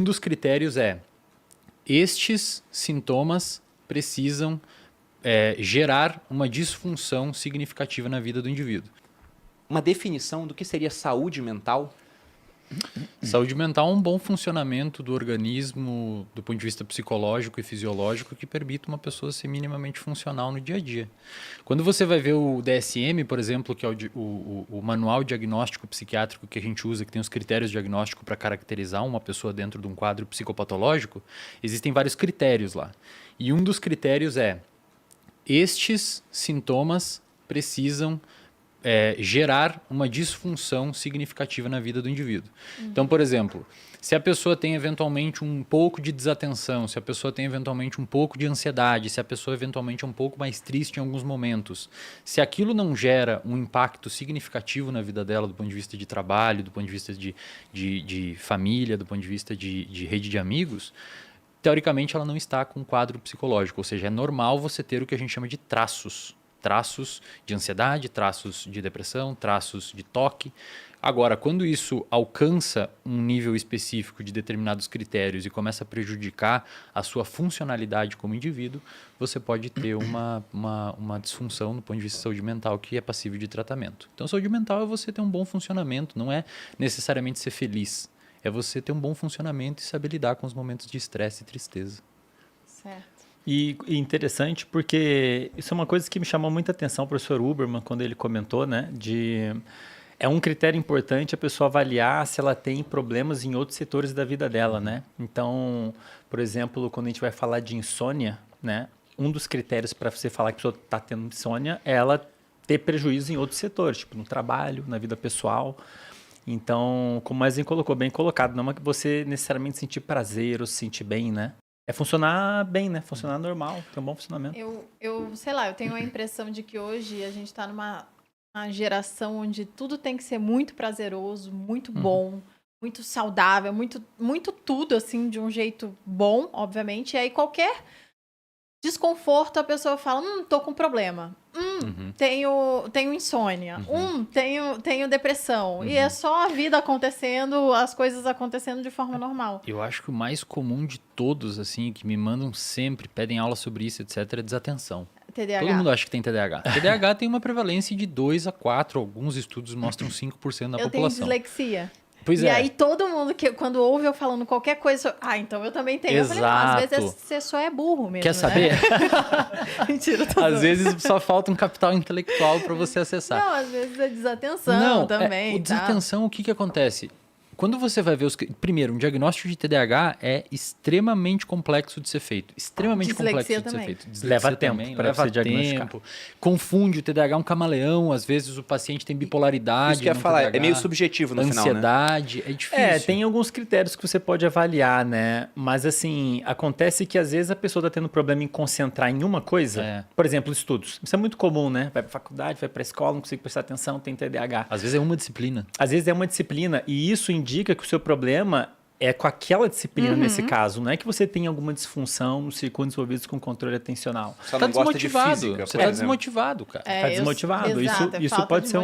Um dos critérios é: estes sintomas precisam gerar uma disfunção significativa na vida do indivíduo. Uma definição do que seria saúde mental? Saúde mental é um bom funcionamento do organismo do ponto de vista psicológico e fisiológico que permite uma pessoa ser minimamente funcional no dia a dia. Quando você vai ver o DSM, por exemplo, que é o manual diagnóstico psiquiátrico que a gente usa, que tem os critérios diagnósticos para caracterizar uma pessoa dentro de um quadro psicopatológico, existem vários critérios lá. E um dos critérios é: estes sintomas precisam gerar uma disfunção significativa na vida do indivíduo. Então, por exemplo, se a pessoa tem eventualmente um pouco de desatenção, se a pessoa tem eventualmente um pouco de ansiedade, se a pessoa eventualmente é um pouco mais triste em alguns momentos, se aquilo não gera um impacto significativo na vida dela do ponto de vista de trabalho, do ponto de vista de família, do ponto de vista de rede de amigos, teoricamente ela não está com um quadro psicológico, ou seja, é normal você ter o que a gente chama de traços de ansiedade, traços de depressão, traços de toque. Agora, quando isso alcança um nível específico de determinados critérios e começa a prejudicar a sua funcionalidade como indivíduo, você pode ter uma disfunção do ponto de vista de saúde mental que é passível de tratamento. Então, saúde mental é você ter um bom funcionamento, não é necessariamente ser feliz. É você ter um bom funcionamento e saber lidar com os momentos de estresse e tristeza. Certo. E interessante porque isso é uma coisa que me chamou muita atenção o professor Huberman quando ele comentou, né? É um critério importante a pessoa avaliar se ela tem problemas em outros setores da vida dela, né? Então, por exemplo, quando a gente vai falar de insônia, né? Um dos critérios para você falar que a pessoa está tendo insônia é ela ter prejuízo em outros setores, tipo no trabalho, na vida pessoal. Então, como o Wesley colocou, bem colocado, não é que você necessariamente sentir prazer ou se sentir bem, né? É funcionar bem, né? Funcionar normal, ter um bom funcionamento. Eu sei lá, eu tenho a impressão de que hoje a gente está numa geração onde tudo tem que ser muito prazeroso, muito bom, muito saudável, muito tudo, assim, de um jeito bom, obviamente. E aí qualquer desconforto a pessoa fala, tô com problema. Tenho insônia. Tenho depressão. E é só a vida acontecendo, as coisas acontecendo de forma normal. Eu acho que o mais comum de todos, assim, que me mandam sempre, pedem aula sobre isso, etc., é desatenção. TDAH. Todo mundo acha que tem TDAH. TDAH tem uma prevalência de 2 a 4, alguns estudos mostram 5% da Eu tenho população. dislexia. Pois e é. aí todo mundo, quando ouve eu falando qualquer coisa, então eu também tenho. Exato. Eu falei, às vezes você só é burro mesmo, Quer saber? Né? Mentira, tô Às zoando. vezes só falta um capital intelectual para você acessar. Não, às vezes é desatenção também. O desatenção, o que acontece? Quando você vai ver primeiro, um diagnóstico de TDAH é extremamente complexo de ser feito. Extremamente complexo de ser feito. Leva tempo para você diagnosticar. Confunde, o TDAH é um camaleão, às vezes o paciente tem bipolaridade. Isso que eu ia falar, é meio subjetivo no final, né? Ansiedade, é difícil. Tem alguns critérios que você pode avaliar, né? Mas assim, acontece que às vezes a pessoa está tendo problema em concentrar em uma coisa. Por exemplo, estudos. Isso é muito comum, né? Vai para faculdade, vai para escola, não consegue prestar atenção, tem TDAH. Às vezes é uma disciplina. Às vezes é uma disciplina e isso indica que o seu problema é com aquela disciplina nesse caso. Não é que você tem alguma disfunção nos circuitos envolvidos com controle atencional. Você tá desmotivado. Você está desmotivado, cara. Tá desmotivado. Isso pode ser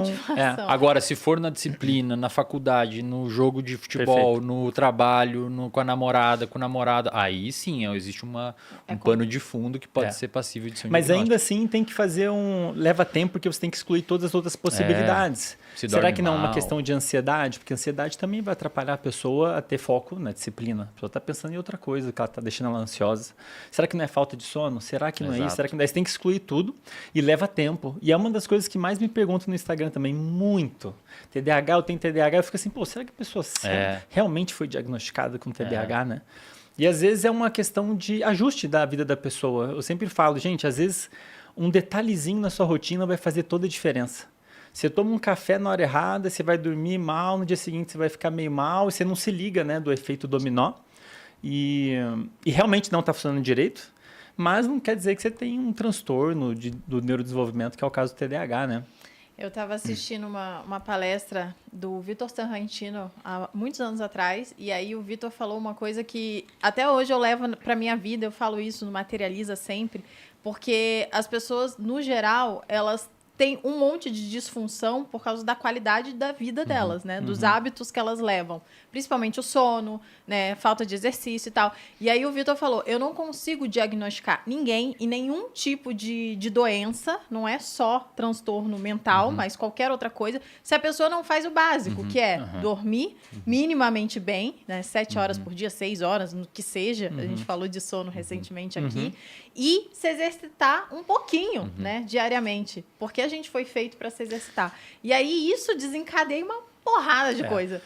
Agora, se for na disciplina, na faculdade, no jogo de futebol, no trabalho, com a namorada, com o namorado, aí sim, existe um pano de fundo que pode ser passível de ser um Mas diagnóstico. ainda assim tem que fazer leva tempo porque você tem que excluir todas as outras possibilidades. Será que não é uma questão de ansiedade? Porque a ansiedade também vai atrapalhar a pessoa a ter foco na disciplina. A pessoa está pensando em outra coisa, que ela está deixando ela ansiosa. Será que não é falta de sono? Será que não é isso? Será que não é? Você tem que excluir tudo e leva tempo. E é uma das coisas que mais me perguntam no Instagram também, muito. TDAH, eu tenho TDAH. Eu fico assim, será que a pessoa realmente foi diagnosticada com TDAH, né? E às vezes é uma questão de ajuste da vida da pessoa. Eu sempre falo, gente, às vezes um detalhezinho na sua rotina vai fazer toda a diferença. Você toma um café na hora errada, você vai dormir mal, no dia seguinte você vai ficar meio mal, e você não se liga, né, do efeito dominó. E realmente não está funcionando direito, mas não quer dizer que você tem um transtorno do neurodesenvolvimento, que é o caso do TDAH, né? Eu estava assistindo uma palestra do Vitor Sarrantino há muitos anos atrás, e aí o Vitor falou uma coisa que até hoje eu levo para minha vida, eu falo isso no Materializa sempre, porque as pessoas, no geral, elas têm um monte de disfunção por causa da qualidade da vida delas, né? Dos hábitos que elas levam. Principalmente o sono, né? Falta de exercício e tal. E aí o Vitor falou, eu não consigo diagnosticar ninguém e nenhum tipo de doença, não é só transtorno mental, mas qualquer outra coisa, se a pessoa não faz o básico, que é dormir minimamente bem, né? 7 horas por dia, 6 horas, no que seja. A gente falou de sono recentemente aqui. E se exercitar um pouquinho, né? Diariamente. Porque a gente foi feito para se exercitar. E aí isso desencadeia uma porrada de coisa.